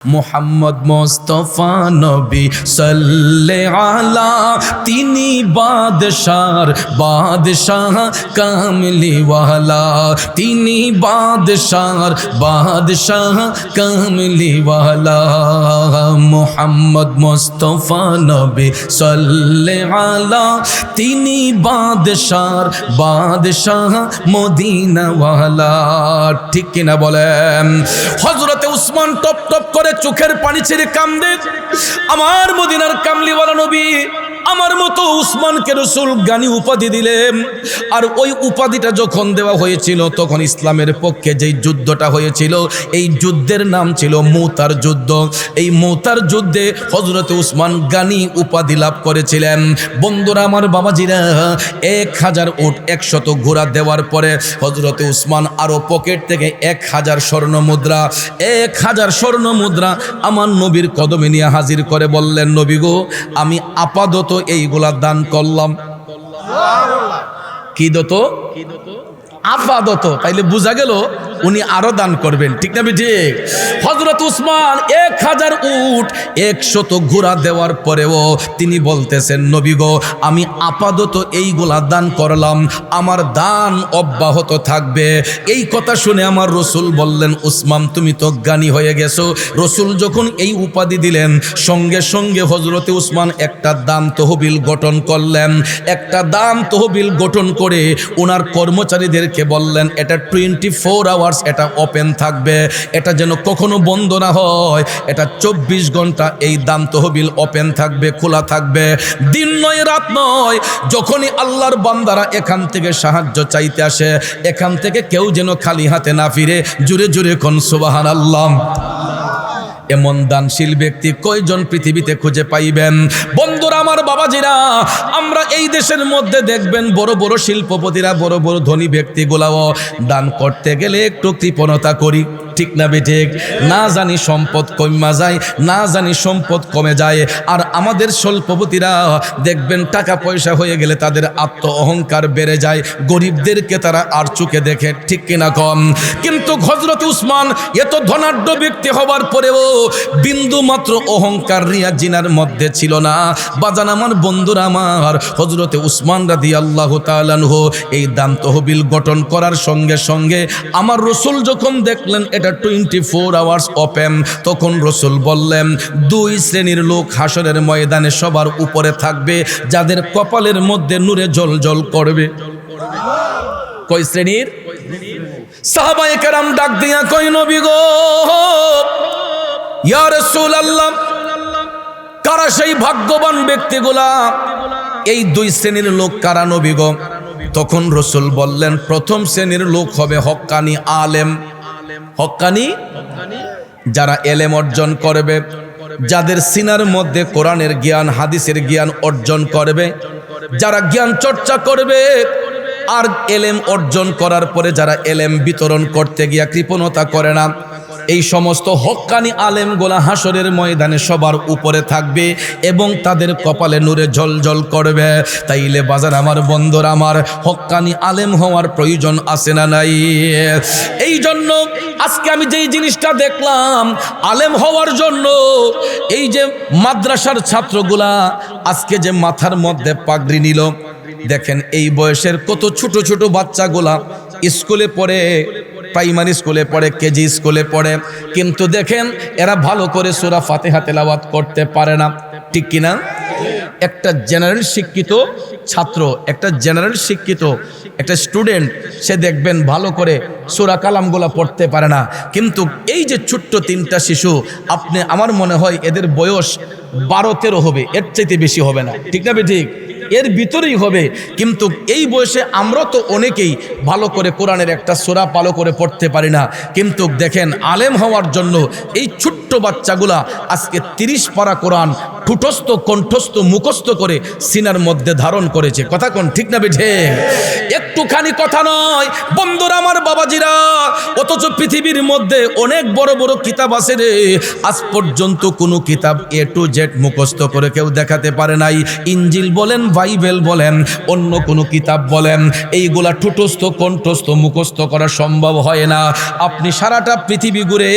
মোহাম্মদ মোস্তফা নবী সাল্লাল্লাহু আলা তিনি বাদশাহ কামলিওয়ালা তিনি বাদশাহ কামলিওয়ালা মোহাম্মদ মোস্তফা নবী সাল্লাল্লাহু আলা তিনি বাদশাহ মদিনাওয়ালা। ঠিক কিনা বলেন? হযরতে উসমান টপ টপ করে চোখের পানি ছেড়ে কান্দে। আমার মদিনার কামলিওয়ালা নবী আমার মতো উসমানকে রাসূল গানি উপাধি দিলেন। আর ওই উপাধিটা যখন দেওয়া হয়েছিল তখন ইসলামের পক্ষে যেই যুদ্ধটা হয়েছিল এই যুদ্ধের নাম ছিল মুতার যুদ্ধ। এই মুতার যুদ্ধে হযরতে উসমান গানি উপাধি লাভ করেছিলেন। বন্ধুরা আমার, বাবাজিরা, 1000 উট 100 ঘোড়া দেওয়ার পরে হযরতে উসমান আরো পকেট থেকে 1000 স্বর্ণ মুদ্রা 1000 স্বর্ণ মুদ্রা আমার নবীর কদমে নিয়ে হাজির করে বললেন, নবী গো, আমি আপাতত এইগুলা দান করলাম। কি দত? আপাতত। তাইলে বোঝা গেল উনি আরো দান করবেন। ঠিক না ঠিক? হযরত উসমান 1000 উট 100 ঘোড়া দেওয়ার পরেও তিনি বলতেছেন, নবী গো, আমি আপাতত এইগুলা দান করলাম, আমার দান অব্যাহত থাকবে। এই কথা শুনে আমার রাসূল বললেন, উসমান তুমি তো জ্ঞানী হয়ে গেছো। রাসূল যখন এই উপাধি দিলেন সঙ্গে সঙ্গে হযরতে উসমান একটা দান তহবিল গঠন করলেন। একটা দান তহবিল গঠন করে ওনার কর্মচারীদেরকে বললেন, এটা 24 আওয়ার্স এটা ওপেন থাকবে, এটা যেন কখনো বন্ধ না হয়। এটা 24 ঘন্টা এই দান তহবিল ওপেন থাকবে, খোলা থাকবে, দিন নয় রাত নয়। যখনই আল্লাহর বান্দারা এখান থেকে সাহায্য চাইতে আসে এখান থেকে কেউ যেন খালি হাতে না ফিরে। জোরে জোরে কোন সুবহানাল্লাহ। এমন দানশীল ব্যক্তি কয়জন পৃথিবীতে খুঁজে পাইবেন? বন্ধুরা আমার, বাবাজিরা, আমরা এই দেশের মধ্যে দেখবেন বড় বড় শিল্পপতিরা, বড় বড় ধনী ব্যক্তিগুলাও দান করতে গেলে একটু কৃপণতা করি। ঠিক না বেঠিক? না জানি সম্পদ কমে যায়, না জানি সম্পদ কমে যায়। আর আমাদের শিল্পপতিরা দেখবেন টাকা পয়সা হয়ে গেলে তাদের আত্ম অহংকার বেড়ে যায়, গরিবদেরকে তারা আর চোখে দেখে। ঠিক কিনা কম? কিন্তু হযরত উসমান এত ধনাঢ্য ব্যক্তি হবার পরেও বিন্দু মাত্র অহংকার রিয়া জিনার মধ্যে ছিল না। বাজান আমার, বন্ধুরা আমার, হযরতে উসমান রাদিয়াল্লাহু তাআলা আনহু এই দান তহবিল গঠন করার সঙ্গে সঙ্গে আমার রাসূল যখন দেখলেন এটা 24 আওয়ার্স ওপেন, তখন রাসূল বললেন, 2 শ্রেণীর লোক হাসরের ময়দানে সবার উপরে থাকবে, যাদের কপালের মধ্যে নূরে জ্বলজ্বল করবে। কয় শ্রেণীর? সাহাবায়ে কেরাম ডাক দিয়া কই, নবী গো, ইয়া রাসূলুল্লাহ, কারা সেই ভাগ্যবান ব্যক্তিগুলা? এই 2 শ্রেণীর লোক কারা নবী গো? তখন রাসূল বললেন, প্রথম শ্রেণীর লোক হবে হক্কানি আলেম। হক্কানি যারা এলেম অর্জন করবে, যাদের সিনার মধ্যে কোরআনের জ্ঞান হাদিসের জ্ঞান অর্জন করবে, যারা জ্ঞান চর্চা করবে আর এলেম অর্জন করার পরে যারা এলেম বিতরণ করতে গিয়া কৃপণতা করে না, এই সমস্ত হক্কানি আলেমগুলা হাসরের ময়দানে সবার উপরে থাকবে এবং তাদের কপালে নূরে জ্বলজ্বল করবে। তাইলে বাজার আমার, বন্ধুরা আমার, হক্কানি আলেম হওয়ার প্রয়োজন আছে না নাই? এই জন্য আজকে আমি যেই জিনিসটা দেখলাম, আলেম হওয়ার জন্য এই যে মাদ্রাসার ছাত্রগুলা আজকে যে মাথার মধ্যে পাগড়ি নিল, দেখেন এই বয়সের কত ছোট ছোট বাচ্চাগুলা স্কুলে পড়ে, প্রাইমারি স্কুলে পড়ে, কেজি স্কুলে পড়ে, কিন্তু দেখেন এরা ভালো করে সূরা ফাতিহা তেলাওয়াত করতে পারে না। ঠিক কিনা? একটা জেনারেল শিক্ষিত ছাত্র, একটা জেনারেল শিক্ষিত একটা স্টুডেন্ট, সে দেখবেন ভালো করে সূরা কালামগুলা পড়তে পারে না। কিন্তু এই যে ছোট্ট 3টা শিশু, আপনি, আমার মনে হয় এদের বয়স 12-13 হবে, এর চাইতে বেশি হবে না। ঠিক না ঠিক? এর ভিতরেই হবে। কিন্তু এই বয়সে আমরা তো অনেকেই ভালো করে কোরআনের একটা সূরা ভালো করে পড়তে পারি না। কিন্তু দেখেন আলেম হওয়ার জন্য এই ছোট্ট বাচ্চাগুলা আজকে 30 পারা কোরআন ঠুটস্থ, কণ্ঠস্থ, মুখস্থ করে সিনার মধ্যে ধারণ করেছে। কথা কোন? ঠিক না বেঠে? একটুখানি কথা নয় বন্ধুরা আমার, বাবাজিরা। অথচ পৃথিবীর মধ্যে অনেক বড় বড় কিতাব আছে রে, আজ পর্যন্ত কোনো কিতাব A to Z মুখস্থ করে কেউ দেখাতে পারে নাই। ইঞ্জিল বলেন, বাইবেল বলেন, অন্য কোনো কিতাব বলেন, এইগুলা ঠুটস্থ কণ্ঠস্থ মুখস্থ করা সম্ভব হয় না। আপনি সারাটা পৃথিবী ঘুরে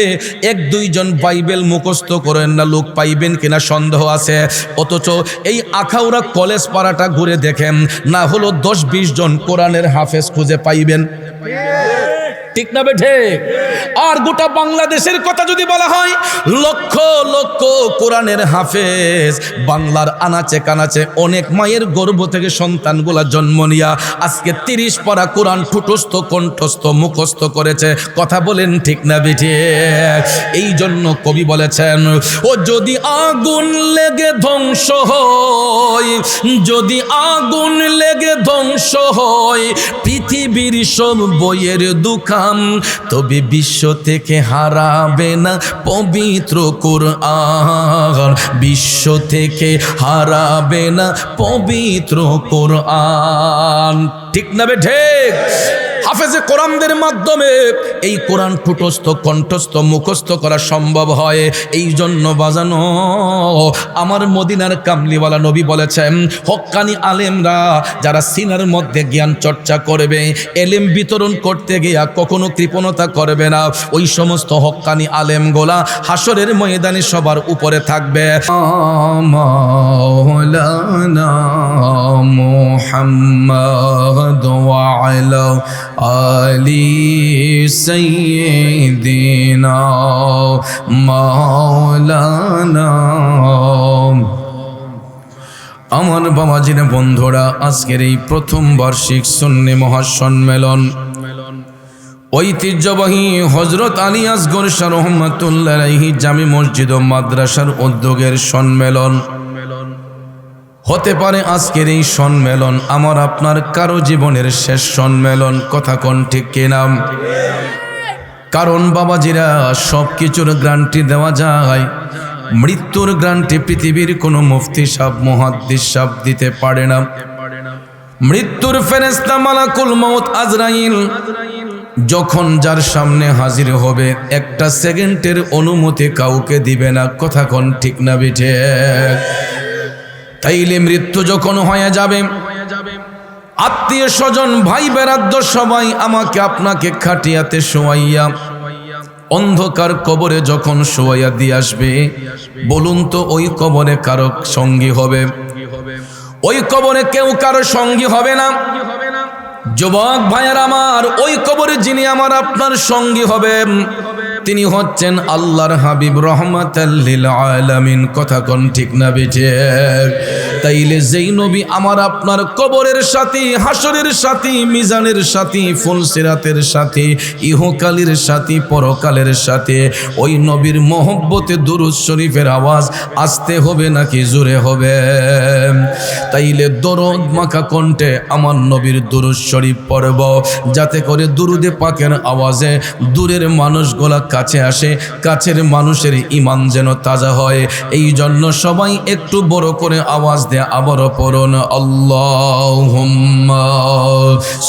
1-2 জন বাইবেল মুখস্থ করেন না লোক পাইবেন কিনা সন্দেহ আছে। অথচ এই আখাউড়া কলেজ পাড়াটা ঘুরে দেখেন, না হলো 10-20 জন কোরআনের হাফেজ খুঁজে পাইবেন। ঠিক না বেঠে? আর গোটা বাংলাদেশের কথা যদি বলা হয়, লক্ষ লক্ষ কোরআনের হাফেজ বাংলার আনাচে কানাচে অনেক মায়ের গর্ভ থেকে সন্তানগুলা জন্ম নিয়া আজকে 30 পারা কোরআন ঠুটস্থ কণ্ঠস্থ মুখস্থ করেছে। কথা বলেন ঠিক না বেঠে? এই জন্য কবি বলেছেন, ও যদি আগুন লেগে ধ্বংস হয়, যদি আগুন লেগে ধ্বংস হয় পৃথিবীর সব বইয়ের দোকান, তবে বিশ্ব থেকে হারাবে না পবিত্র কোরআন, বিশ্ব থেকে হারাবে না পবিত্র কোরআন। ঠিক না বেঠে? হাফেজে কোরআনদের মাধ্যমে এই কোরআন ঠুটস্থ কণ্ঠস্থ মুখস্থ করা সম্ভব হয়। এই জন্য বাজানো আমার মদিনার কামলিওয়ালা নবী বলেছেন, হক্কানি আলেমরা যারা সিনার মধ্যে জ্ঞান চর্চা করবে, এলেম বিতরণ করতে গিয়া কখনো কৃপণতা করবে না, ওই সমস্ত হক্কানি আলেমগুলা হাসরের ময়দানে সবার উপরে থাকবে। মাওলানা মুহাম্মদ ওয়া আলা আলি সাইয়্যিদিনা মাওলানা। আমার বাবাজিরা বন্ধুরা, আজকের এই প্রথম বার্ষিক সুন্নি মহাসম্মেলন ঐতিহ্যবাহী হযরত আলী আসগর শাহ রহমাতুল্লাহ আলাইহি জামি মসজিদ ও মাদ্রাসার উদ্যোগের সম্মেলন হতে পারে। আজকের এই সম্মেলন আমার আপনার কারো জীবনের শেষ সম্মেলন। কথা কোন ঠিক কিনা? কারণ বাবাজিরা, সব কিছুর গ্যারান্টি দেওয়া যায়, মৃত্যুর গ্যারান্টি পৃথিবীর কোনো মুফতি সাহেব মুহাদ্দিস সাহেব দিতে পারে না। মৃত্যুর ফেরেশতা মালাকুল মউত আজরাইল যখন যার সামনে হাজির হবে, একটা সেকেন্ডের অনুমতি কাউকে দিবে না। কথা কোন ঠিক না বিঠে? তাইলে মৃত্যু যখন হয়ে যাবে, আত্মীয় স্বজন ভাই বেরাদ্দ সবাই আমাকে আপনাকে খাটিয়াতে শোয়াইয়া অন্ধকার কবরে যখন শোয়াইয়া দিয়ে আসবে, বলুন তো ওই কবরে কারো সঙ্গী হবে? ওই কবরে কেউ কারো সঙ্গী হবে না। যুবক ভাইয়ের আমার, ওই কবরে যিনি আমার আপনার সঙ্গী হবেন তিনি হচ্ছেন আল্লাহর হাবিব রহমাতাল লিল আলামিন। কথা কোন ঠিক না বেঠে? তাইলে যেই নবী আমার আপনার কবরের সাথী, হাসরের সাথী, মিজানের সাথী, ফুলসিরাতের সাথী, ইহকালের সাথী, পরকালের সাথী, ওই নবীর মহব্বতে দুরূদ শরীফের আওয়াজ আসতে হবে নাকি জোরে হবে? তাইলে দরদ মাখা কণ্ঠে আমার নবীর দুরূদ শরীফ পড়ব, যাতে করে দুরুদে পাকের আওয়াজে দূরের মানুষগুলা কাছে আসে, কাছের মানুষের ঈমান যেন তাজা হয়। এই জন্য সবাই একটু বড় করে আওয়াজ দিয়ে আবারও পড়ুন, আল্লাহুম্মা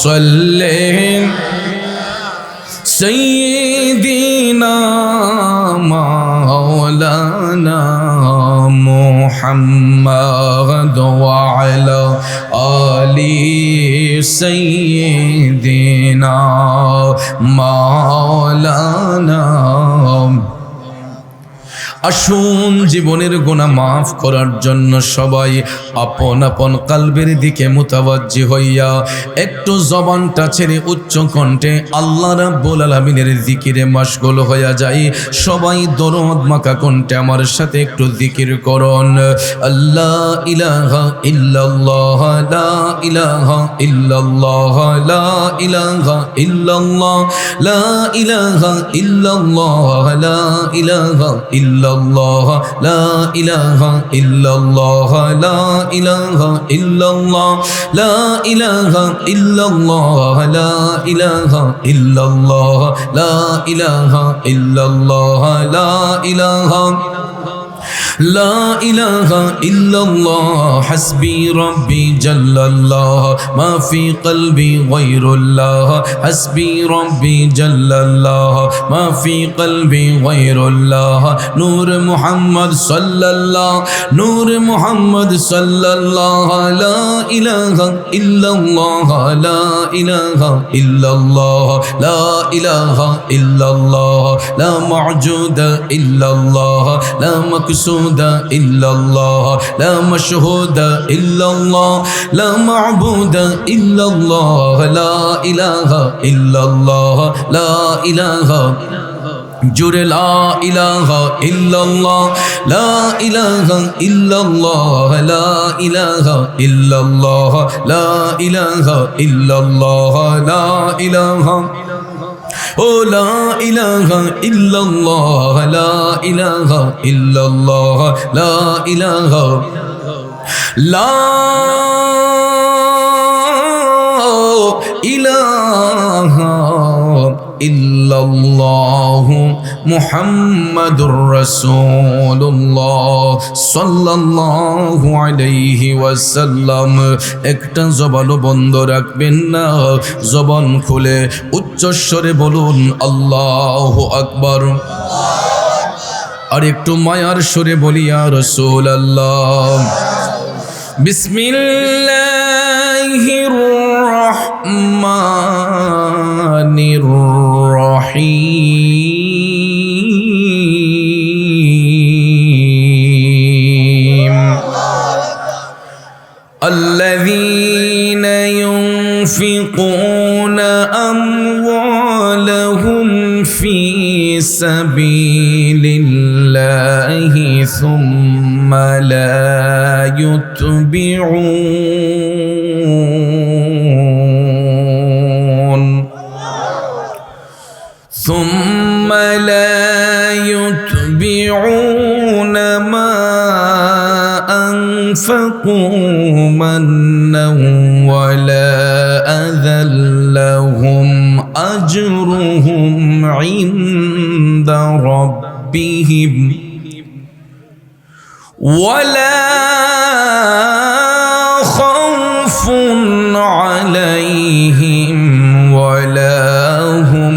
সাল্লি সাইয়্যিদিনা মাওলানা মুহাম্মদ ওয়া আলা আলি সাইয়্যিদিনা মাওলানা। আসুন জীবনের গুনাহ মাফ করার জন্য সবাই আপন আপন কলবের দিকে মুতাওয়াজ্জি হইয়া একটু জবানটা ছেড়ে উচ্চ কণ্ঠে আল্লাহ রাব্বুল আলামিনের জিকিরে মশগুল হইয়া যাই। সবাই দরুদ মাখা কণ্ঠে আমার সাথে একটু জিকির করুন, আল্লাহ ইলাহা ইল্লাল্লাহ, লা ইলাহা ইল্লাল্লাহ, লা ইলাহা ইল্লাল্লাহ, লা ইলাহা ইল্লাল্লাহ, লা ইলাহা ইল্লাল্লাহ, লা ইলাহা ইল্লাল্লাহ, লা ইলাহা ইল্লাল্লাহ, লা ইলাহা ইল্লাল্লাহ, লা ইলাহা ইল্লাল্লাহ, লা ইলাহা ইল্লাল্লাহ, লা ইলাহা লা ইলাহা ইল্লাল্লাহ হাসবি রব্বি জাল্লাল্লাহ মা ফি কলবি গায়রুল্লাহ হাসবি রব্বি জাল্লাল্লাহ মা ফি কলবি গায়রুল্লাহ নূর মুহাম্মদ সাল্লাল্লাহ নূর মুহাম্মদ সাল্লাল্লাহ লা ইলাহা ইল্লাল্লাহ লা ইলাহা ইল্লাল্লাহ লা ইলাহা ইল্লাল্লাহ লা মা'জুদা ইল্লাল্লাহ লা মাকসুদা ইল্লাল্লাহ লা মাশহুদা ইল্লাল্লাহ লা মা'বুদা ইল্লাল্লাহ লা ইলাহা ইল্লাল্লাহ লা ইলাহা জুড়ে লা ইলাহা ইল্লাল্লাহ লা ইলাহা ইল্লাল্লাহ লা ইলাহা ইল্লাল্লাহ লা ইলাহা ইল্লাল্লাহ লা ইলাহা ও লা ইলাহা ইল্লাল্লাহ লা ইলাহা ইল্লাল্লাহ লা ইলাহা লা ইলাহা ইল্লাল্লাহ মুহাম্মাদুর রাসূলুল্লাহ সাল্লাল্লাহু আলাইহি ওয়াসাল্লাম। একটা জবানও বন্ধ রাখবেন না, জবান খুলে উচ্চস্বরে বলুন আল্লাহু আকবার। আর একটু মায়ার সুরে বলি ইয়া রাসূলুল্লাহ। বিসমিল্লাহির রহমানির রহিম আল্লাযীনা ইউনফিকুনা আমওয়ালাহুম ফি সাবিলিল্লাহি সুম্মা লা يتبعون ما أنفقوا منا ولا أذى لهم أجرهم عند ربهم ولا خوف عليهم ولا هم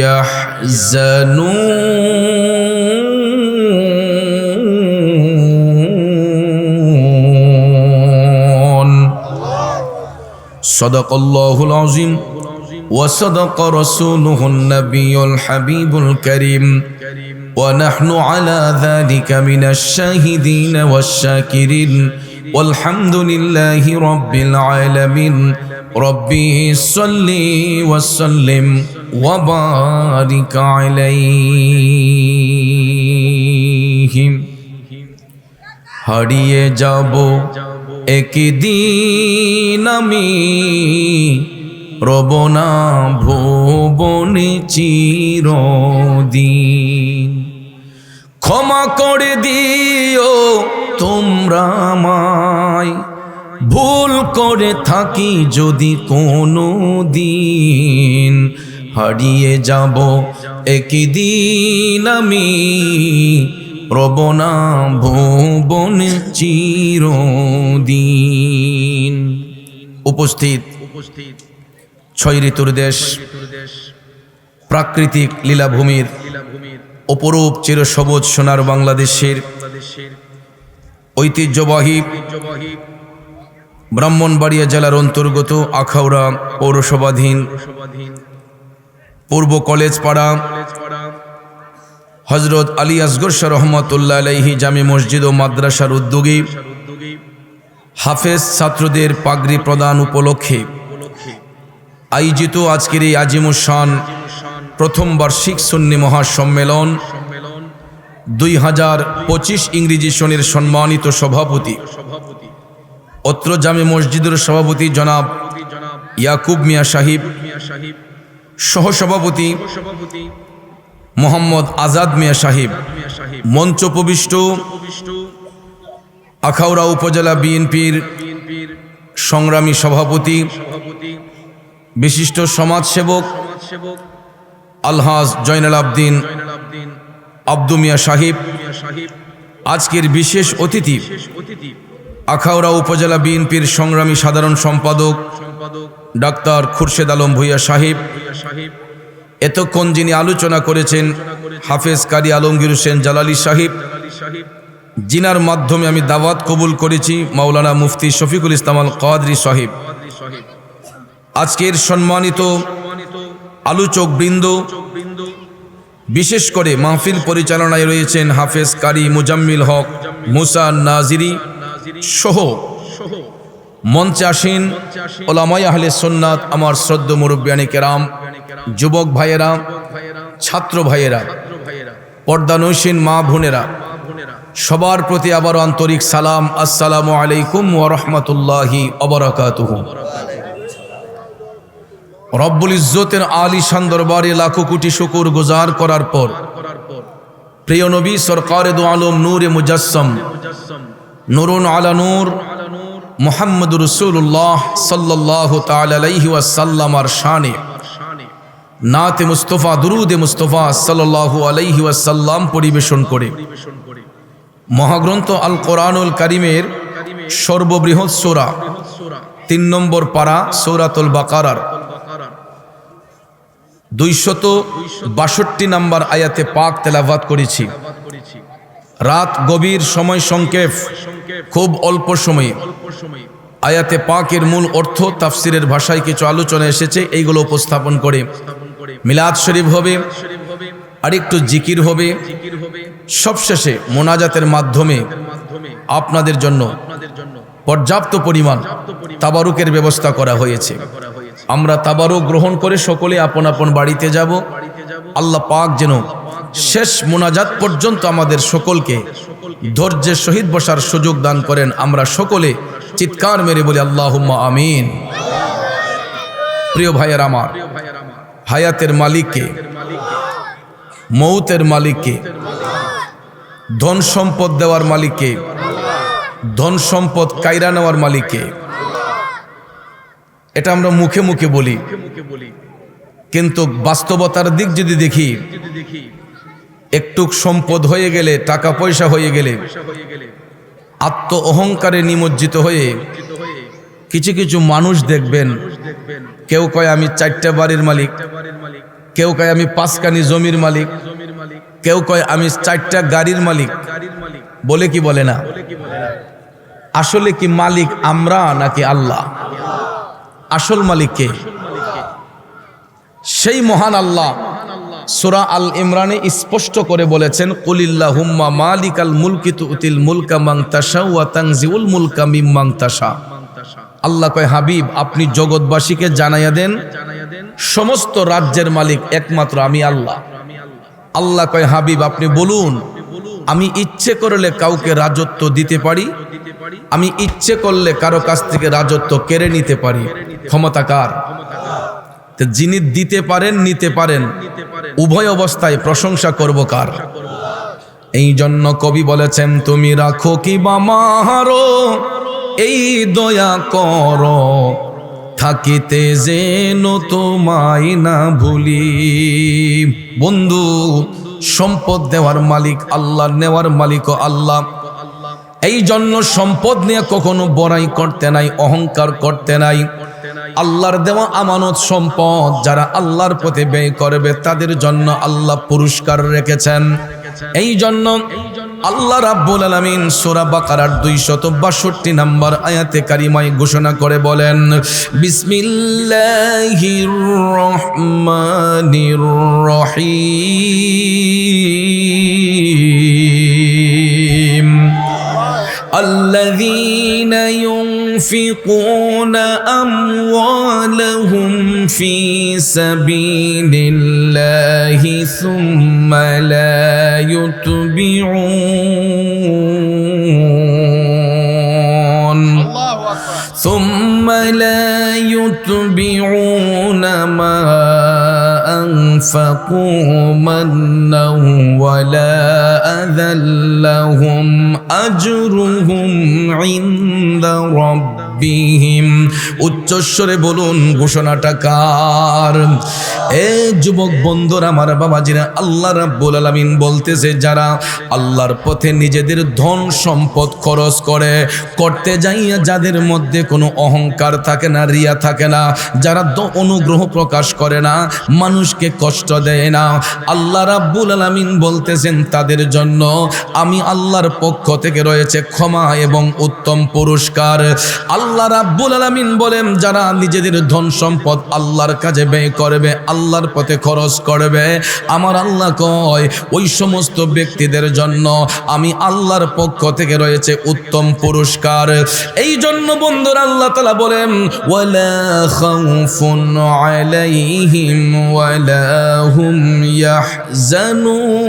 يحزنون صدق الله العظيم وصدق رسوله النبي الحبيب الكريم ونحن على ذلك من الشاهدين والشاكرين والحمد لله رب العالمين ربي صل وسلم وبارك عليه হারিয়ে যাব একদিন আমি রব না ভুবনে চিরদিন ক্ষমা করে দিও তোমরা আমায় ভুল করে থাকি যদি কোনো দিন হারিয়ে যাব একদিন আমি রব না ভুবনে চিরদিন। উপস্থিত ছয় ঋতুর দেশ প্রাকৃতিক লীলাভূমির অপরূপ চিরসবুজ সোনার বাংলাদেশের ঐতিহ্যবাহী ব্রাহ্মণবাড়িয়া জেলার অন্তর্গত আখাউড়া পৌরসভাধীন পূর্ব কলেজ পাড়া হযরত আলী আসগর শাহ রহমাতুল্লাহ আলাইহি জামে মসজিদ ও মাদ্রাসার উদ্যোগে হাফেজ ছাত্রদের পাগড়ি প্রদান উপলক্ষে আয়োজিত আজকের এই আজিমুশান প্রথম বার্ষিক সুন্নি মহাসম্মেলন 2025 ইংরেজি সনের সম্মানিত সভাপতি অত্র জামে মসজিদের সভাপতি জনাব ইয়াকুব মিয়া সাহিব, সহসভাপতি মোহাম্মদ আজাদ মিয়া সাহিব, মঞ্চোপবিষ্ট আখাউড়া উপজেলা বিএনপির সংগ্রামী সভাপতি বিশিষ্ট সমাজসেবক আলহাজ জয়নাল আবদিন আব্দু মিয়া সাহিব, আজকের বিশেষ অতিথি আখাউড়া উপজেলা বিএনপির সংগ্রামী সাধারণ সম্পাদক ডাক্তার খুরশেদ আলম ভূঁইয়া সাহেব। এতক্ষণ যিনি আলোচনা করেছেন হাফেজ কারি আলমগীর হোসেন জালালি সাহেব, জিনার মাধ্যমে আমি দাওয়াত কবুল করেছি মাওলানা মুফতি শফিকুল ইসলাম আল কাদরি সাহেব। আজকের সম্মানিত আলোচক বৃন্দ, বিশেষ করে মাহফিল পরিচালনায় রয়েছেন হাফেজ কারি মুজাম্মিল হক মুসা নাজিরি সহ মঞ্চে আসীন ওলামায়ে আহলে সুন্নাত, আমার শ্রদ্ধেয় মুরব্বিয়ানে কেরাম, যুবক ভাইয়েরা, ছাত্র ভাইয়েরা, পর্দানৈশীন মা বোনেরা, সবার প্রতি আবার আন্তরিক সালাম। আসসালামু আলাইকুম ওয়া রাহমাতুল্লাহি ওয়া বারাকাতুহু। রব্বুল ইজ্জতের আলিশান দরবারে লাখো কোটি শুকর গুজার করার পর প্রিয় নবী সরকারে দু আলম নূরে মুজাসসাম নূরুন আলা নূর মুহাম্মদুর রাসূলুল্লাহ সাল্লাল্লাহু তাআলা আলাইহি ওয়াসাল্লামার শানে নাতে মুস্তাফা দুরুদে মুস্তাফা সাল্লাল্লাহু আলাইহি ওয়াসাল্লাম পরিবেশন করে মহাগ্রন্থ আল কোরআনুল কারীমের সর্ববৃহৎ সূরা 3 নম্বর পারা সূরাতুল বাকারার 262 নম্বর আয়াতে পাক তেলাওয়াত করেছি। রাত গভীর, সময় সংক্ষেপ, খুব অল্প সময়ে আয়াতে পাকের মূল অর্থ তাফসিরের ভাষায় কিছু আলোচনা এসেছে, এইগুলো উপস্থাপন করে মিলাদ শরীফ হবে, আরেকটু জিকির হবে, সবশেষে মোনাজাতের মাধ্যমে আপনাদের জন্য পর্যাপ্ত পরিমাণ তাবারুকের ব্যবস্থা করা হয়েছে। আমরা তাবারুক গ্রহণ করে সকলে আপন আপন বাড়িতে যাব। আল্লাহ পাক যেন শেষ মোনাজাত পর্যন্ত আমাদের সকলকে ধৈর্যের সহিত বসার সুযোগ দান করেন। আমরা সকলে চিৎকার মেরে বলি আল্লাহুম্মা আমিন। প্রিয় ভাইয়ের আমার, হায়াতের মালিককে, মৌতের মালিককে, ধন সম্পদ দেওয়ার মালিককে, ধন সম্পদ কায়রা নেওয়ার মালিককে, এটা আমরা মুখে মুখে বলি, কিন্তু বাস্তবতার দিক যদি দেখি, একটু সম্পদ হয়ে গেলে, টাকা পয়সা হয়ে গেলে, আত্ম অহংকারে নিমজ্জিত হয়ে কিছু কিছু মানুষ দেখবেন, কেউ কয় আমি 4টা বাড়ির মালিক, কেউ কয় আমি 5খানি জমির মালিক, কেউ কয় আমি 4টা গাড়ির মালিক। বলে কি বলে না? আসলে কি মালিক আমরা নাকি আল্লাহ? আসল মালিক কে? সেই মহান আল্লাহ সূরা আল ইমরানে স্পষ্ট করে বলেছেন, কুলিল্লাহুম্মা মালিকাল মুলকি তুতিল মুলকা মান তাশা ওয়া তানজিউল মুলকা মিম্মান তাশা। আল্লাহ কয়, হাবিব আপনি জগৎবাসীকে জানাইয়া দেন সমস্ত রাজ্যের মালিক একমাত্র আমি আল্লাহ। আল্লাহ কয়, হাবিব আপনি বলুন আমি ইচ্ছে করলে কাউকে রাজত্ব দিতে পারি, আমি ইচ্ছে করলে কারো কাছ থেকে রাজত্ব কেড়ে নিতে পারি। ক্ষমতা কার? যিনি দিতে পারেন, নিতে পারেন, উভয় অবস্থায় প্রশংসা করব কার? এই জন্য কবি বলেছেন, তুমি রাখো কি বা মারো এই দয়া করো, থাকিতে যেন তোমায় না ভুলি। বন্ধু, সম্পদ দেওয়ার মালিক আল্লাহ, নেওয়ার মালিকও আল্লাহ। এই জন্য সম্পদ নিয়ে কখনো বড়াই করতে নাই, অহংকার করতে নাই। আল্লাহর দেওয়া আমানত সম্পদ যারা আল্লাহর পথে ব্যয় করবে তাদের জন্য আল্লাহ পুরস্কার রেখেছেন। এই জন্য আল্লাহ রাব্বুল আলামিন সূরা বাকারার 262 নম্বর আয়াতে কারিমায় ঘোষণা করে বলেন, বিসমিল্লাহির রহমানির রহিম الذين ينفقون أموالهم في سبيل الله ثم لا يتبعون ما أنفقوا منا ولا أذى لهم أجرهم عند ربهم রাব্বিহিম। উচ্চস্বরে বলুন ঘোষণাটা কার? এ যুবক বন্ধুরা, আমার বাবাজিরা, আল্লাহ রাব্বুল আলামিন বলতেছে যারা আল্লাহর পথে নিজেদের ধন সম্পদ খরচ করতে যাইয়া যাদের মধ্যে কোনো অহংকার থাকে না, রিয়া থাকে না, যারা অনুগ্রহ প্রকাশ করে না, মানুষকে কষ্ট দেয় না, আল্লাহ রাব্বুল আলামিন বলতেছেন তাদের জন্য আমি আল্লাহর পক্ষ থেকে রয়েছে ক্ষমা এবং উত্তম পুরস্কার। আল্লাহ রাব্বুল আলামিন বলেন যারা নিজেদের ধন সম্পদ আল্লাহর কাজে ব্যয় করবে, আল্লাহর পথে খরচ করবে, আমার আল্লাহ কয় ওই সমস্ত ব্যক্তিদের জন্য আমি আল্লাহর পক্ষ থেকে রয়েছে উত্তম পুরস্কার। এই জন্য বন্ধুরা আল্লাহ তাআলা বলেন ওয়ালা খাউফুন আলাইহিম ওয়ালা হুম ইয়াহজানুন।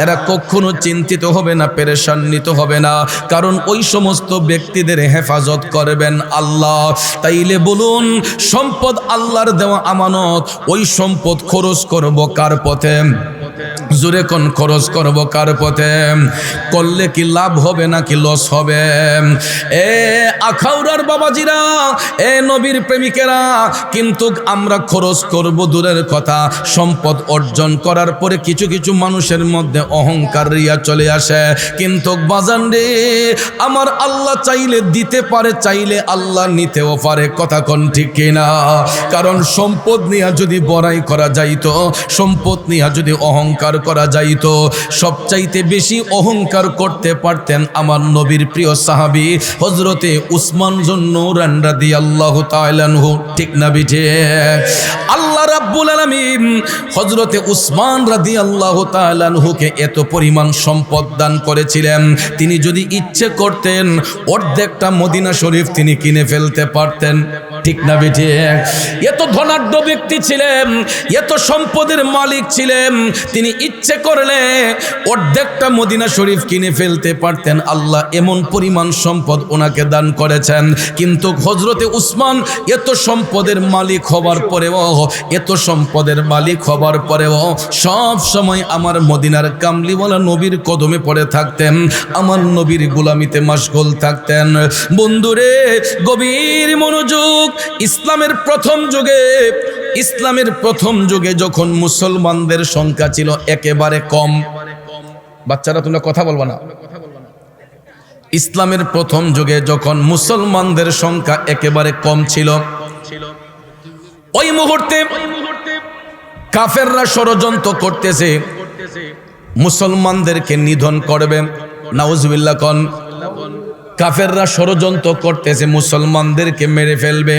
এরা কখনো চিন্তিত হবে না, পেরেশান্বিত হবে না, কারণ ওই সমস্ত ব্যক্তিদের হেফাজত করবেন আল্লাহ। তাইলে বলুন সম্পদ আল্লাহর দেওয়া আমানত, ওই সম্পদ খরচ করব কার পথে? জোরে কোন খরচ করব কার পথে? করলে কি লাভ হবে নাকি লস হবে? এ আখাউড়ার বাবাজিরা, এ নবীর প্রেমিকেরা, কিন্তু আমরা খরচ করব দূরের কথা, সম্পদ অর্জন করার পরে কিছু কিছু মানুষের মধ্যে অহংকার রিয়া চলে আসে। কিন্তু বাজান রে, আমার আল্লাহ চাইলে দিতে পারে, চাইলে আল্লাহ নিতেও পারে, কথা কোন ঠিক কিনা? কারণ সম্পদ নিয়ে যদি বড়াই করা যাইতো, সম্পদ নিয়ে যদি অহংকার করা যাইতো, সবচাইতে বেশি অহংকার করতে পারতেন আমার নবীর প্রিয় সাহাবী হযরতে উসমান যুন্নুরান রাদিয়াল্লাহু তাআলা আনহু, ঠিক না বিঠে? আল্লাহ রাব্বুল আলামিন হযরতে উসমান রাদিয়াল্লাহু তাআলা আনহুকে এত পরিমাণ সম্পদ দান করেছিলেন, তিনি যদি ইচ্ছে করতেন অর্ধেকটা মদিনা শরীফ তিনি কিনে ফেলতে পারতেন, ঠিক না বিঠে? এত ধনাঢ্য ব্যক্তি ছিলেন, এত সম্পদের মালিক ছিলেন, তিনি ইচ্ছে করলে অর্ধেকটা মদিনা শরীফ কিনে ফেলতে পারতেন। আল্লাহ এমন পরিমাণ সম্পদ ওনাকে দান করেছেন। কিন্তু হযরতে উসমান এত সম্পদের মালিক হবার পরেও, এত সম্পদের মালিক হবার পরেও সব সময় আমার মদিনার কামলিওয়ালা নবীর কদমে পড়ে থাকতেন, আমার নবীর গোলামিতে মশগুল থাকতেন। বন্ধুরে, গভীর মনোযোগ। ইসলামের প্রথম যুগে যখন মুসলমানদের সংখ্যা ছিল একেবারে কম, বাচ্চারা তোমরা কথা বলবা না, ইসলামের প্রথম যুগে যখন মুসলমানদের সংখ্যা একেবারে কম ছিল, ওই মুহূর্তে কাফেররা ষড়যন্ত্র করতেছে মুসলমানদেরকে নিধন করবে। নাউজুবিল্লাহ কোন? কাফেররা ষড়যন্ত্র করতেছে মুসলমানদেরকে মেরে ফেলবে।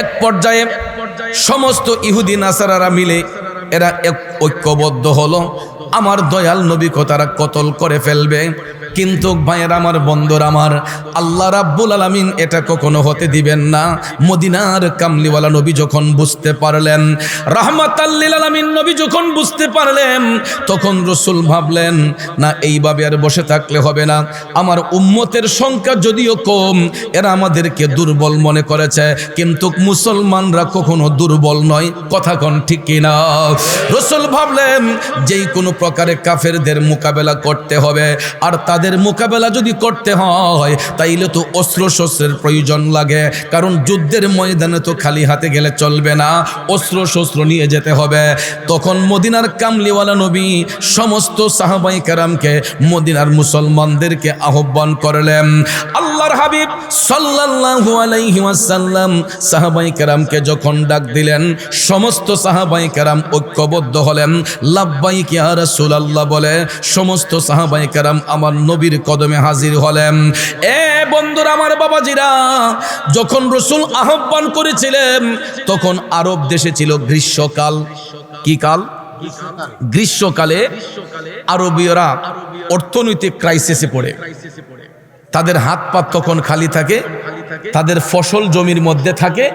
এক পর্যায়ে সমস্ত ইহুদি নাসারারা মিলে এরা ঐক্যবদ্ধ হলো, আমার দয়াল নবীকে তারা কতল করে ফেলবে। কিন্তু ভাইয়ের আমার, বন্ধুর আমার, আল্লাহ রাব্বুল আলামিন এটা কখনো হতে দিবেন না। মদিনার কামলিওয়ালা নবী যখন বুঝতে পারলেন, রাহমাতাল লিল আলামিন নবী যখন বুঝতে পারলেন, তখন রাসূল ভাবলেন না এইভাবে আর বসে থাকলে হবে না। আমার উম্মতের সংখ্যা যদিও কম, এরা আমাদেরকে দুর্বল মনে করেছে, কিন্তু মুসলমানরা কখনো দুর্বল নয়, কথা কোন ঠিক কিনা? রাসূল ভাবলেন যেই কোনো প্রকারে কাফেরদের মোকাবেলা করতে হবে, আর তাদের মোকাবেলা যদি করতে হয় তাইলে তো অস্ত্র শস্ত্রের প্রয়োজন লাগে, কারণ যুদ্ধের ময়দানে তো খালি হাতে গেলে চলবে না, অস্ত্র শস্ত্র নিয়ে যেতে হবে। তখন মদিনার কামলিওয়ালা নবী সমস্ত সাহাবায়ে কেরামকে, মদিনার মুসলমানদেরকে আহ্বান করলেন। আল্লাহর হাবিব সাল্লাল্লাহু আলাইহি ওয়াসাল্লাম সাহাবায়ে কেরামকে যখন ডাক দিলেন, সমস্ত সাহাবায়ে কেরাম ঐক্যবদ্ধ হলেন। লাব্বাইক ইয়া রাসূলুল্লাহ বলে সমস্ত সাহাবায়ে কেরাম আমার নবীর কদমে হাজির হলেন। এ বন্ধুরা আমার, বাবাজিরা, যখন রাসূল আহ্বান করেছিলেন তখন আরব দেশে ছিল গ্রীষ্মকাল। কি কাল? গ্রীষ্মকালে আরবীয়রা অর্থনৈতিক ক্রাইসিসে পড়ে, তাদের হাত পা তখন খালি থাকে, তাদের ফসল জমির মধ্যে থাকে,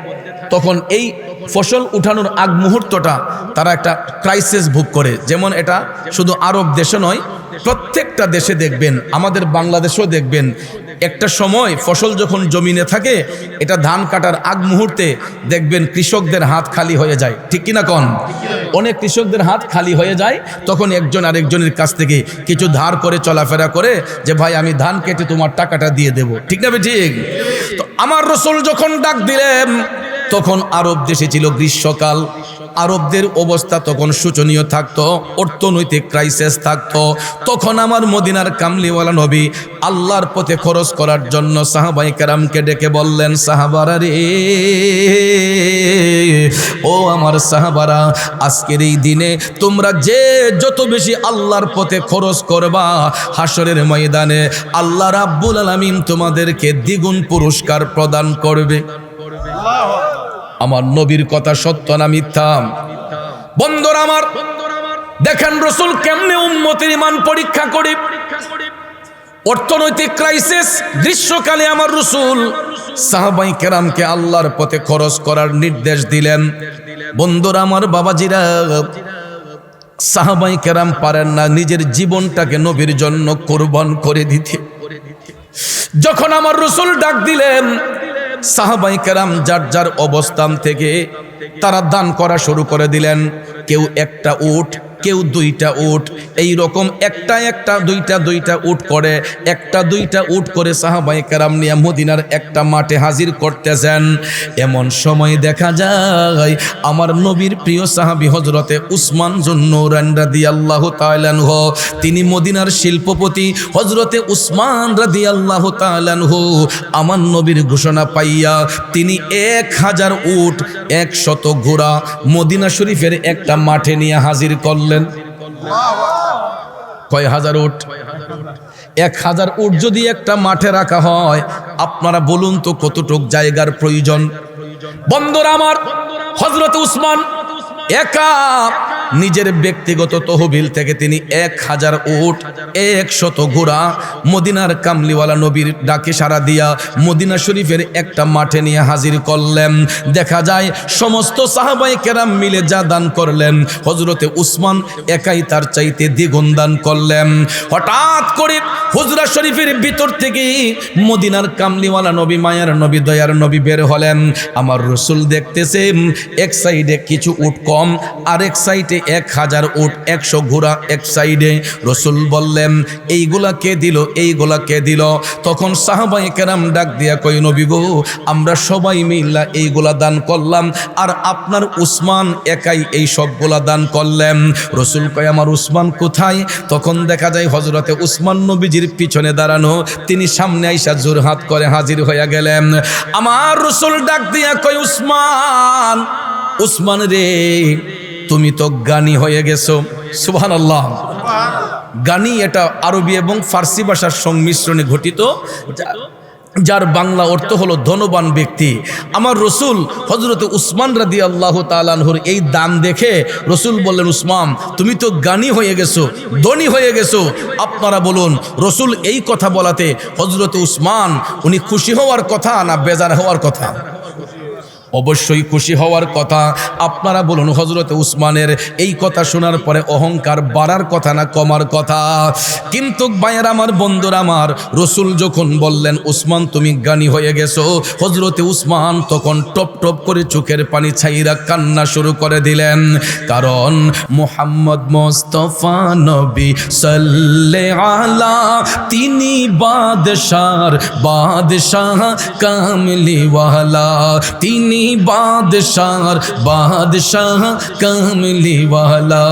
তখন এই ফসল উঠানোর আগ মুহূর্তটা তারা একটা ক্রাইসিস ভোগ করে। যেমন এটা শুধু আরব দেশে নয়, প্রত্যেকটা দেশে দেখবেন, আমাদের বাংলাদেশেও দেখবেন, একটা সময় ফসল যখন জমিনে থাকে, এটা ধান কাটার আগ মুহূর্তে দেখবেন কৃষকদের হাত খালি হয়ে যায়, ঠিক কিনা কন? অনেক কৃষকদের হাত খালি হয়ে যায়, তখন একজন আরেকজনের কাছ থেকে কিছু ধার করে চলাফেরা করে যে ভাই আমি ধান কেটে তোমার টাকাটা দিয়ে দেব, ঠিক না ঠিক? তো আমার রাসূল যখন ডাক দিলেন, তখন আরব দেশে ছিল গ্রীষ্মকাল, আরবদের অবস্থা তখন শোচনীয় থাকতো, অর্থনৈতিক ক্রাইসিস থাকতো। তখন আমার মদিনার কামলিওয়ালা নবী আল্লাহর পথে খরচ করার জন্য সাহাবায়ে কেরামকে ডেকে বললেন, সাহাবারা রে, ও আমার সাহাবারা, আজকের এই দিনে তোমরা যে যত বেশি আল্লাহর পথে খরচ করবা, হাসরের ময়দানে আল্লাহ রাব্বুল আলামিন তোমাদেরকে দ্বিগুণ পুরস্কার প্রদান করবে। আমার নবীর কথা সত্য না মিথ্যা? বন্ধুরা আমার, দেখেন রাসূল কেমনে উম্মতের ঈমান পরীক্ষা করে। অর্থনৈতিক ক্রাইসিস, গ্রীষ্মকালে আমার রাসূল সাহাবায়ে কেরামকে আল্লাহর পথে খরচ করার নির্দেশ দিলেন। বন্ধুরা আমার, বাবাজিরা, সাহাবায়ে কেরাম পারেন না নিজের জীবনটাকে নবীর জন্য কোরবান করে দিতে। যখন আমার রাসূল ডাক দিলেন, সাহাবায়ে কেরাম যার যার অবস্থান থেকে তারা দান করা শুরু করে দিলেন। কেউ একটা উট, কেউ দুইটা উট, এই রকম একটা দুইটা উট করে, দুইটা উট করে সাহাবায়ে কেরাম নিয়ে মদিনার একটা মাঠে হাজির করতেছেন। এমন সময় দেখা যায় আমার নবীর প্রিয় সাহাবী হযরতে উসমান যুন্নুরাইন রাদিয়াল্লাহু তাআলা আনহু, তিনি মদিনার শিল্পপতি হযরতে উসমান রাদিয়াল্লাহু তাআলা আনহু আমার নবীর ঘোষণা পাইয়া তিনি 1000 উট 100 ঘোড়া মদিনা শরীফের একটা মাঠে নিয়ে হাজির করলেন। কয় হাজার উট? 1000 উট যদি একটা মাঠে রাখা হয়, আপনারা বলুন তো কতটুক জায়গার প্রয়োজন? বন্ধুরা আমার, হযরত উসমান একা নিজের ব্যক্তিগত তহবিল থেকে তিনি 1000 উট 100 ঘোড়া মদিনার কামলিওয়ালা নবীর ডাকে সাড়া দিয়া মদিনা শরীফের একটা মাঠে নিয়ে হাজির করলেন। দেখা যায় সমস্ত সাহাবায়ে কেরাম মিলে যা দান করলেন, হযরতে উসমান একাই তার চাইতে দ্বিগুণ দান করলেন। হঠাৎ করে হুজরা শরীফের ভিতর থেকে মদিনার কামলিওয়ালা নবী, মায়ার নবী, দয়ার নবী বের হলেন। আমার রাসূল দেখতেছে এক সাইডে কিছু উট কম, আর এক সাইডে 1000 উট 100 ঘোড়া এক সাইডে। রাসূল বললেন, এইগুলা কে দিল, এইগুলা কে দিল? তখন সাহাবায়ে কেরাম ডাক দিয়া কই, নবী গো, আমরা সবাই মিল্লা এইগুলা দান করলাম, আর আপনার উসমান একাই এই সবগুলা দান করলেন। রাসূল কয়, আমার উসমান কোথায়? তখন দেখা যায় হযরতে উসমান নবীজির পিছনে দাঁড়ানো, তিনি সামনে আইসা জোরহাত করে হাজির হয়ে গেলেন। আমার রাসূল ডাক দিয়া কই, উসমান, উসমান রে, তুমি তো জ্ঞানী হয়ে গেছো। সুবহানাল্লাহ। জ্ঞানী এটা আরবি এবং ফার্সি ভাষার সংমিশ্রণে ঘটিত, যার বাংলা অর্থ হলো ধনবান ব্যক্তি। আমার রাসূল হযরত উসমান রাদিয়াল্লাহু তাআলা আনহুর এই দান দেখে রাসূল বললেন, উসমান, তুমি তো জ্ঞানী হয়ে গেছো, ধনী হয়ে গেছো। আপনারা বলুন, রাসূল এই কথা বলাতে হযরত উসমান উনি খুশি হওয়ার কথা না বেজার হওয়ার কথা? অবশ্যই খুশি হওয়ার কথা। আপনারা বলুন, হযরত উসমানের এই কথা শোনার পরে অহংকার বাড়ার কথা না কমার কথা? কিন্তু ভাইয়েরা আমার, বন্ধুরা আমার, রাসূল যখন বললেন, উসমান তুমি জ্ঞানী হয়ে গেছো, হযরত উসমান তখন টপ টপ করে চোখের পানি ছাইরা কান্না শুরু করে দিলেন। কারণ মুহাম্মদ মুস্তাফা নবী সাল্লাল্লাহু আলা, তিনি বাদশাহ কামলিওয়ালা, তিনি বাদশাহ কামলিওয়ালা।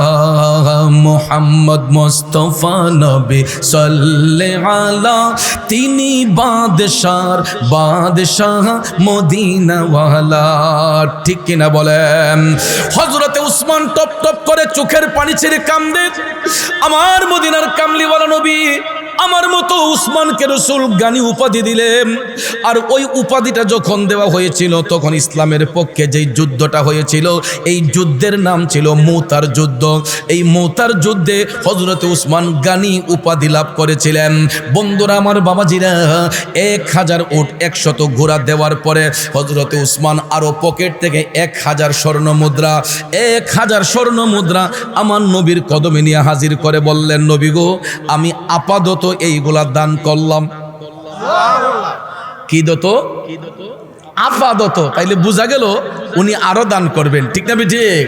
মুহাম্মদ মুস্তাফা নবী সাল্লাল্লাহু আলা, তিনি বাদশাহ মদিনাওয়ালা। ঠিক কিনা বলেন? হযরতে উসমান টপ টপ করে চোখের পানি ছেড়ে কান্দে। আমার মদিনার কামলিওয়ালা নবী আমার মতো উসমানকে রাসূল জ্ঞানী উপাধি দিলেন। আর ওই উপাধিটা যখন দেওয়া হয়েছিল, তখন ইসলামের পক্ষে যেই যুদ্ধটা হয়েছিল, এই যুদ্ধের নাম ছিল মুতার যুদ্ধ। এই মুতার যুদ্ধে হযরত উসমান জ্ঞানী উপাধি লাভ করেছিলেন। বন্ধুরা আমার, বাবাজিরা, 1000 উট 100 ঘোড়া দেওয়ার পরে হযরত উসমান আরো পকেট থেকে 1000 স্বর্ণ মুদ্রা, 1000 স্বর্ণ মুদ্রা আমার নবীর কদমে নিয়ে হাজির করে বললেন, নবী গো, আমি আপাতত এইগুলা দান করলাম। কি দত? আপাদত। তাইলে বোঝা গেল উনি আরো দান করবেন, ঠিক না ঠিক?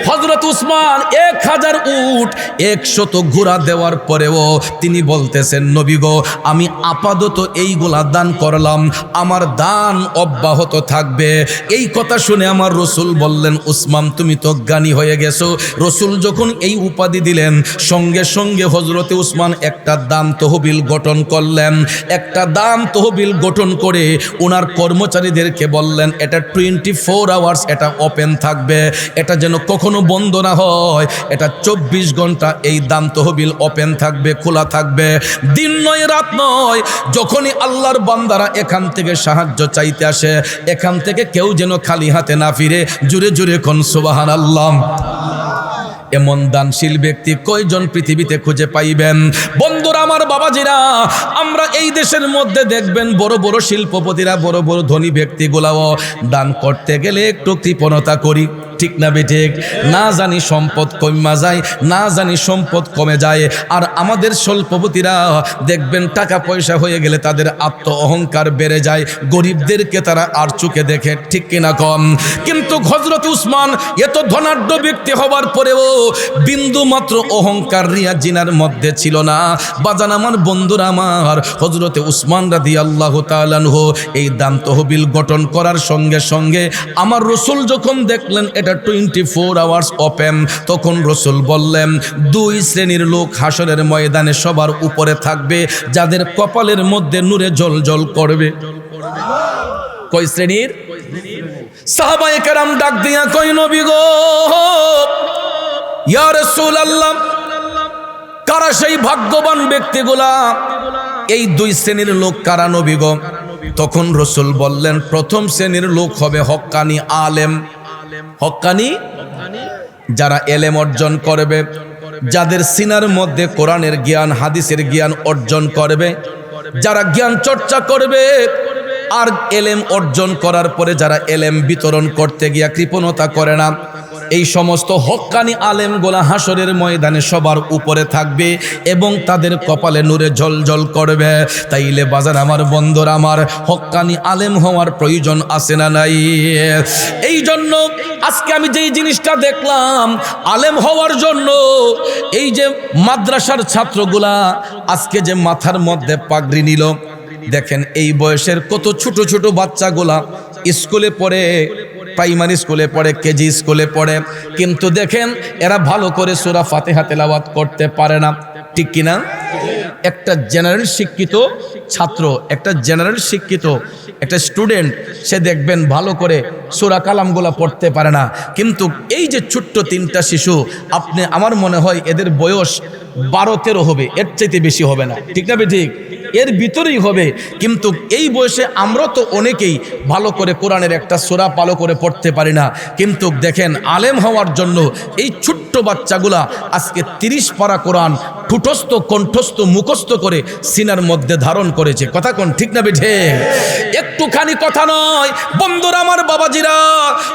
হযরত উসমান 1000 উট 100 ঘোড়া দেওয়ার পরেও তিনি বলতেছেন, নবী গো, আমি আপাতত এইগুলা দান করলাম, আমার দান অব্যাহত থাকবে। এই কথা শুনে আমার রসুল বললেন, উসমান তুমি তো জ্ঞানী হয়ে গেছো। রসুল যখন এই উপাধি দিলেন, সঙ্গে সঙ্গে হযরতে উসমান একটা দান তহবিল গঠন করলেন। একটা দান তহবিল গঠন করে ওনার কর্মচারীদের বললেন, এটা 24 আওয়ার্স এটা ওপেন থাকবে, এটা যেন কখনো বন্ধ না হয়। এটা 24 ঘন্টা এই দান তহবিল ওপেন থাকবে, খোলা থাকবে, দিন নয় রাত নয়। যখনই আল্লাহর বান্দারা এখান থেকে সাহায্য চাইতে আসে, এখান থেকে কেউ যেন খালি হাতে না ফিরে। জুড়ে জুড়ে কোন সুবহানাল্লাহ। এমন দানশীল ব্যক্তি কয়জন পৃথিবীতে খুঁজে পাইবেন? বন্ধুরা আমার, বাবাজিরা, আমরা এই দেশের মধ্যে দেখবেন বড় বড় শিল্পপতিরা, বড় বড় ধনী ব্যক্তিগুলাও দান করতে গেলে একটু কৃপণতা করি, ঠিক না বেঠিক? না জানি সম্পদ কমা যায়, না জানি সম্পদ কমে যায়। আর আমাদের শিল্পপতিরা দেখবেন টাকা পয়সা হয়ে গেলে তাদের আত্ম অহংকার বেড়ে যায়, গরিবদেরকে তারা আর চোখে দেখে, ঠিক কিনা কম? কিন্তু হযরত উসমান এত ধনাঢ্য ব্যক্তি হবার পরেও বিন্দু মাত্র অহংকার রিয়া জিনার মধ্যে ছিল না। বাজান আমার, বন্ধুরা আমার, হযরতে উসমান রাদিয়াল্লাহু তাআলা আনহু এই দান তহবিল গঠন করার সঙ্গে সঙ্গে আমার রসুল যখন দেখলেন এটা 24 আওয়ার্স ওপেন, তখন রসুল বললেন, 2 শ্রেণীর লোক হাসরের ময়দানে সবার উপরে থাকবে, যাদের কপালের মধ্যে নূরে জ্বলজ্বল করবে। কয় শ্রেণীর? সাহাবায়ে কেরাম ডাক দিয়া কই, নবী গো, ইয়া রাসূলুল্লাহ, কারা সেই ভাগ্যবান ব্যক্তিগুলা? এই 2 শ্রেণীর লোক কারা নবী গো? তখন রসুল বললেন, প্রথম শ্রেণীর লোক হবে হক্কানি আলেম। হক্কানি, যারা এলেম অর্জন করবে, যাদের সিনার মধ্যে কোরআনের জ্ঞান, হাদিসের জ্ঞান অর্জন করবে, যারা জ্ঞান চর্চা করবে, আর এলেম অর্জন করার পরে যারা এলেম বিতরণ করতে গিয়া কৃপণতা করে না, এই সমস্ত হক্কানি আলেমগুলা হাসরের ময়দানে সবার উপরে থাকবে এবং তাদের কপালে নূরে ঝলঝল করবে। তাইলে বাজার আমার, বন্ধুরা আমার, হক্কানি আলেম হওয়ার প্রয়োজন আছে না নাই? এই জন্য আজকে আমি যেই জিনিসটা দেখলাম, আলেম হওয়ার জন্য এই যে মাদ্রাসার ছাত্রগুলা আজকে যে মাথার মধ্যে পাগড়ি নিল, দেখেন এই বয়সের কত ছোট ছোট বাচ্চাগুলা স্কুলে পড়ে, প্রাইমারি স্কুলে পড়ে, কেজি স্কুলে পড়ে, কিন্তু দেখেন এরা ভালো করে সূরা ফাতিহা তেলাওয়াত করতে পারে না, ঠিক কিনা? একটা জেনারেল শিক্ষিত ছাত্র, একটা জেনারেল শিক্ষিত একটা স্টুডেন্ট, সে দেখবেন ভালো করে সূরা কালামগুলা পড়তে পারে না। কিন্তু এই যে ছোট্ট 3টা শিশু, আপনি, আমার মনে হয় এদের বয়স 12-13 হবে, এর চাইতে বেশি হবে না, ঠিক না ঠিক? এর ভিতরেই হবে। কিন্তু এই বয়সে আমরা তো অনেকেই ভালো করে কোরআনের একটা সূরা ভালো করে পড়তে পারি না। কিন্তু দেখেন আলেম হওয়ার জন্য এই ছোট্ট বাচ্চাগুলা আজকে 30 পারা কোরআন ঠুটস্থ, কণ্ঠস্থ, মুখস্থ করে সিনার মধ্যে ধারণ করেছে। কথা কোন, ঠিক না বেঠে? একটুখানি কথা নয় বন্ধুরা আমার, বাবাজিরা।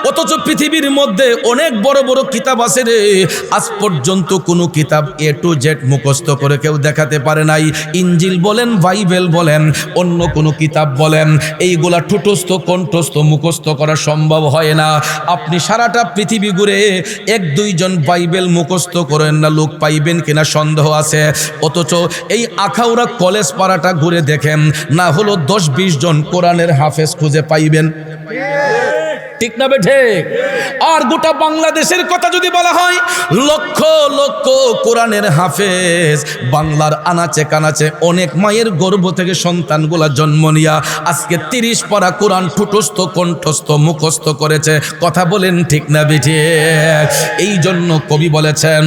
অথচ পৃথিবীর মধ্যে অনেক বড় বড় কিতাব আছে রে, আজ পর্যন্ত কোনো কিতাব A to Z মুখস্থ করে কেউ দেখাতে পারে নাই। ইনজিল বলেন, বাইবেল বলেন, অন্য কোনো কিতাব বলেন, এইগুলা ঠুটস্থ, কণ্ঠস্থ, মুখস্থ করা সম্ভব হয় না। আপনি সারাটা পৃথিবী ঘুরে 1-2 জন বাইবেল মুখস্থ করেন না লোক পাইবেন কিনা সন্দেহ আছে। অথচ এই আখাউড়া কলেজ পাড়াটা ঘুরে দেখেন, না হলো 10-20 জন কোরআনের হাফেজ খুঁজে পাইবেন, ঠিক না বেঠে? আর গোটা বাংলাদেশের কথা যদি বলা হয়, লক্ষ লক্ষ কোরআনের হাফেজ বাংলার আনাচে কানাচে অনেক মায়ের গর্ভ থেকে সন্তানগুলা জন্ম নিয়া আজকে 30 পারা কোরআন ঠুটস্থ, কণ্ঠস্থ, মুখস্থ করেছে। কথা বলেন ঠিক না বেঠে? এই জন্য কবি বলেছেন,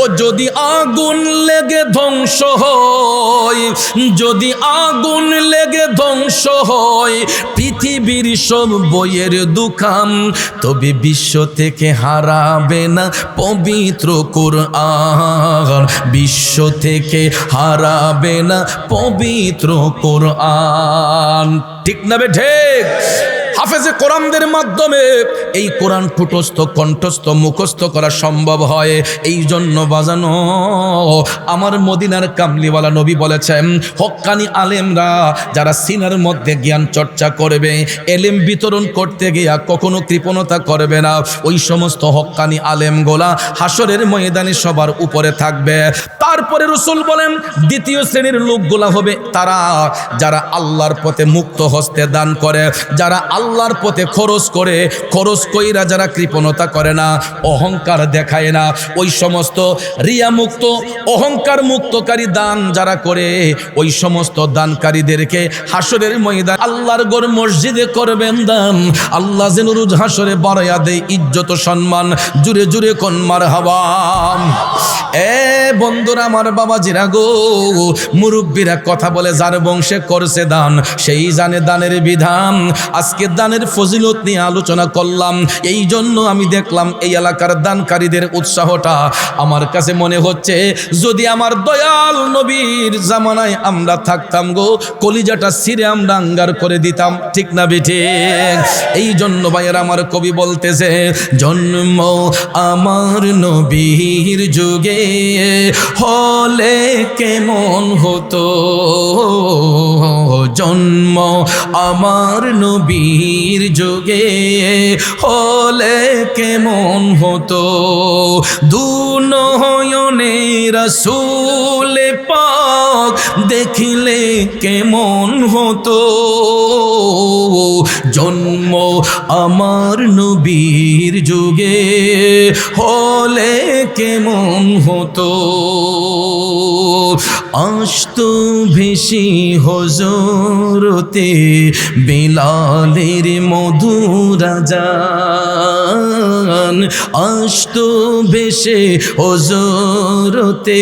ও যদি আগুন লেগে ধ্বংস হয়, যদি আগুন লেগে ধ্বংস হয় পৃথিবীর সব বইয়ের দোকান, তবে বিশ্ব থেকে হারাবে না পবিত্র কোরআন, বিশ্ব থেকে হারাবে না পবিত্র কোরআন, ঠিক না বেঠে? হাফেজে কোরআনদের মাধ্যমে এই কোরআন ঠোঁটস্থ কণ্ঠস্থ মুখস্থ করা সম্ভব হয়। এই জন্য বাজানো আমার মদিনার কামলিওয়ালা নবী বলেছেন, হক্কানি আলেমরা যারা সিনার মধ্যে জ্ঞান চর্চা করবে, এলেম বিতরণ করতে গিয়া কখনো কৃপণতা করবে না, ওই সমস্ত হক্কানি আলেমগুলা হাসরের ময়দানে সবার উপরে থাকবে। তারপরে রাসূল বলেন দ্বিতীয় শ্রেণীর লোকগুলা হবে তারা যারা আল্লাহর পথে মুক্ত হস্তে দান করে, যারা আল্লাহর পথে খরচ করে, খরচ কইরা যারা কৃপণতা করে না, অহংকার দেখায় না, ওই সমস্ত রিয়া মুক্ত অহংকার মুক্তকারী দান যারা করে, ওই সমস্ত দানকারীদেরকে হাসরের ময়দান আল্লাহর ঘর মসজিদে করবেন দান। আল্লাহ যেন রোজ হাসরে বাড়াইয়া দেয় ইজ্জত সম্মান। জুড়ে জুড়ে কোন মারহাবা। এ বন্ধুরা আমার বাবাজিরা গো, মুরব্বীরা কথা বলে যার বংশে করছে দান সেই জানে দানের বিধান। আজকে দানের ফজিলত নিয়ে আলোচনা করলাম, এই জন্য আমি দেখলাম এই এলাকার দানকারীদের উৎসাহটা আমার কাছে মনে হচ্ছে যদি আমার দয়াল নবীর জামানায় আমরা থাকতাম গো, কলিজাটা ছিঁড়ে আমরা আঙ্গার করে দিতাম, ঠিক না বেঠে? এই জন্য ভাইয়ের আমার কবি বলতেছে, জন্ম আমার নবীর যুগে হলে কেমন হতো, জন্ম আমার নবীর যুগে হলে কেমন হতো, দুনয়নে রাসূল পাক দেখিলে কেমন হতো, জন্ম আমার নবীর যুগে হলে কেমন হতো। আসতো ভেসে হযরতে বিলালের মধুর আযান, আসতো ভেসে হযরতে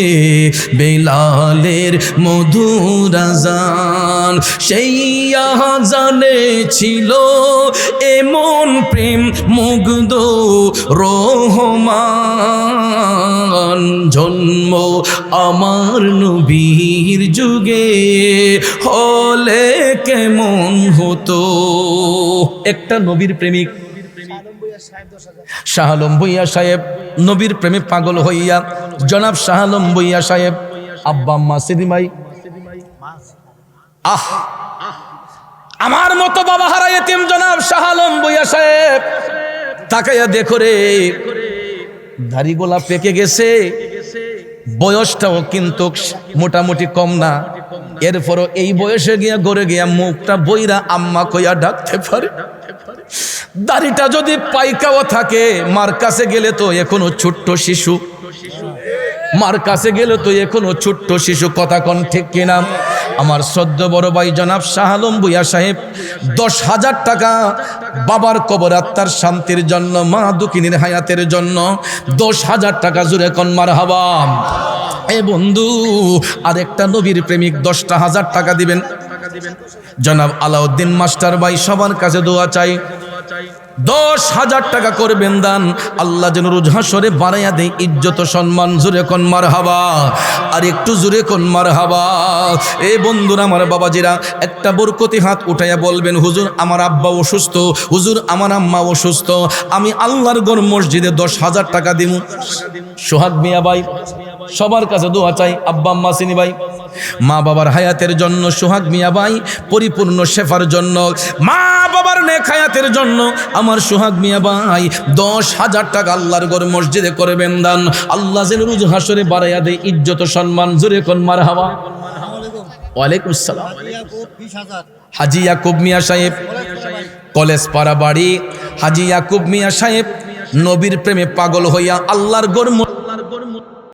বিলালের মধুর আযান, সেই আযানে ছিল এমন প্রেম মুগ্ধ রহমান, জন্ম আমার নবীর যুগে হলে কেমন হতো। একটা নবীর প্রেমিক শাহ আলম ভূঁইয়া সাহেব নবীর প্রেমে পাগল হইয়া, জনাব শাহ আলম ভূঁইয়া সাহেব আব্বা আম্মা সিদিমাই, আমার মতো বাবা হারা এতিম জনাব শাহ আলম ভূঁইয়া সাহেব তাকাইয়া দেখো রে, দাড়ি গোলা পেকে গেছে, বয়সটাও কিন্তু মোটামুটি কম না, এরপরও এই বয়সে গিয়া গড়ে গিয়া মুখটা বইরা আম্মা কইয়া ডাকতে পারে। দাড়িটা যদি পাইকাও থাকে, মার কাছে গেলে তো এখনো ছোট্ট শিশু, মার কাছে গেলে তো এখনো ছোট্ট শিশু, কথা কোন ঠিক কিনা? আমার শ্রদ্ধ বড় ভাই জনাব শাহ আলম ভূঁইয়া সাহেব 10,000 টাকা বাবার কবর আত্মার শান্তির জন্য, মা দুঃখিনীর হায়াতের জন্য 10,000 টাকা জুড়ে কোন মারহাবা। এ বন্ধু, আরেকটা নবীর প্রেমিক 10,000 টাকা দিবেন। জনাব আলাউদ্দিন মাস্টার ভাই সবার কাছে দোয়া চাই, 10,000 টাকা করবেন দান। আল্লাহ যেন রোজ হাসরে বাড়াইয়া দেয় ইজ্জত সম্মান। জোরে কোন মারহাবা, আর একটু জোরে কোন মারহাবা। এই বন্ধুরা আমার বাবাজিরা, একটা বরকতি হাত উঠাইয়া বলবেন, হুজুর আমার আব্বা অসুস্থ, হুজুর আমার আম্মা অসুস্থ, আমি আল্লাহর ঘর মসজিদে 10,000 টাকা দিব। সোহাগ মিয়া ভাই সবার কাছে দোয়া চাই, আব্বা আম্মা সিনি ভাই, মা বাবার হায়াতের জন্য, সোহাগ মিয়া ভাই পরিপূর্ণ শেফার জন্য, মা বাবার নেক হায়াতের জন্য আমার সোহাগ মিয়া ভাই 10,000 টাকা আল্লাহর ঘর মসজিদে করবেন দান। আল্লাহ যেন রোজ হাসরে বাড়াইয়া দেয় ইজ্জত সম্মান। জোরে কোন মারহাবা। ওয়ালাইকুম আসসালাম। হাজি ইয়াকুব মিয়া সাহেব, কলেজ পাড়া বাড়ি। হাজি ইয়াকুব মিয়া সাহেব নবীর প্রেমে পাগল হইয়া আল্লাহর ঘর